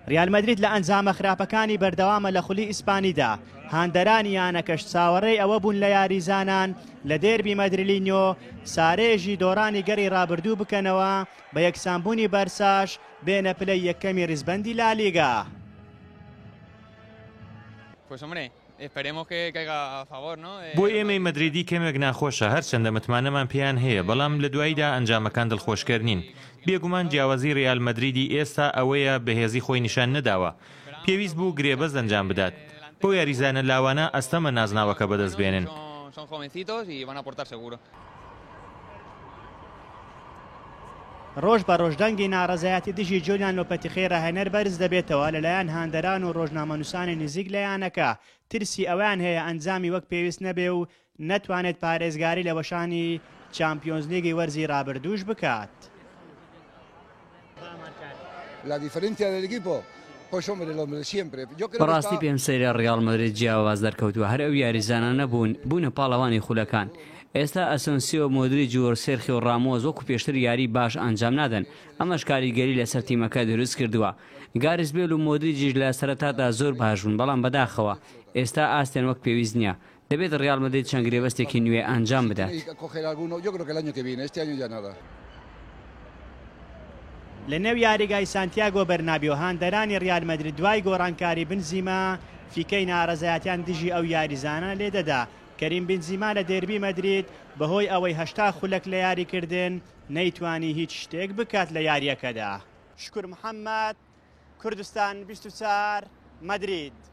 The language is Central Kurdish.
ریال مەدرید لە ئەنجامە خراپەکانی بەردەوامە لە خولی ئیسپانیدا هاندەرانی یانەکەش چاوەڕێی ئەوە بوون لە یاریزانان لە دێربی مەدریلینیۆ سارێژی دۆڕانی گەڕی ڕابردوو بکەنەوە بە یەکسانبوونی بەرساش بێنە پلەی یەکەمی ڕیزبەندی لالیگا. بۆ ئێمەی مەدریدی کەمێک ناخۆشە هەرچەندە متمانەمان پێیان هەیە بەڵام لە دواییدا ئەنجامەکان دڵخۆشکەر نین. بێگومان جیاوازی ریال مەدریدی ئێستا ئەوەیە بەهێزی خۆی نیشان نەداوە. پێویست بوو گرێبەست ئەنجام بدات. بۆ یاریزانە لاوانە ئەستەمە نازناوەکە بەدەست بێنن. ڕۆژ بە ڕۆژدەنگی ناڕەزایەتی دژی جۆلیان لۆپەتیخێرە هەنەر بەرز دەبێتەوە لەلایەن هاندەران و ڕۆژنامەنووسانی نزیک لەیانەکە ترسی ئەویان هەیە ئەنجامی وەک پێویست نەبێ و نەتوانێت پارێزگاری لە وەشانی چامپیۆنز لیگی وەرزی ڕابردووش بکات. بەڕاستی پێم سەیرە ڕیال مەدرید جیاواز دەرکەوتووە هەر ئەو یاریزانە نەبوون بوونە پاڵەوانی خولەکان. ئێستا ئەسەنسیۆ مۆدریج و سێرخی و ڕامۆز وەکو پێشتر یاری باش ئەنجام نادەن ئەمەش کاریگەری لەسەر تیمەکە دروست کردووە. گاریس بیل و مۆدریجیش لە سەرەتادا زۆر باش بوون بەڵام بەداخەوە ئێستا ئاستێن وەک پێویست نییە. دەبێت ریال مەدرید چەند گرێبەستێکی نوێ ئەنجام بدات. لە نێو یاریگای سانتیاگۆ بەرنابیۆ هاندەرانی ریال مەدرید دوای گۆڕانکاری بنزیما فیکەی ناڕەزایەتیان دژی ئەو یاریزانە لێدەدا. کەریم بنزیما لە دێربی مەدرید بەهۆی ئەوەی 80 خولەک لە یاریکردن نەیتوانی هیچ شتێک بکات لە یاریەکەدا. شکر محەممەد، کوردستان 24 مەدرید.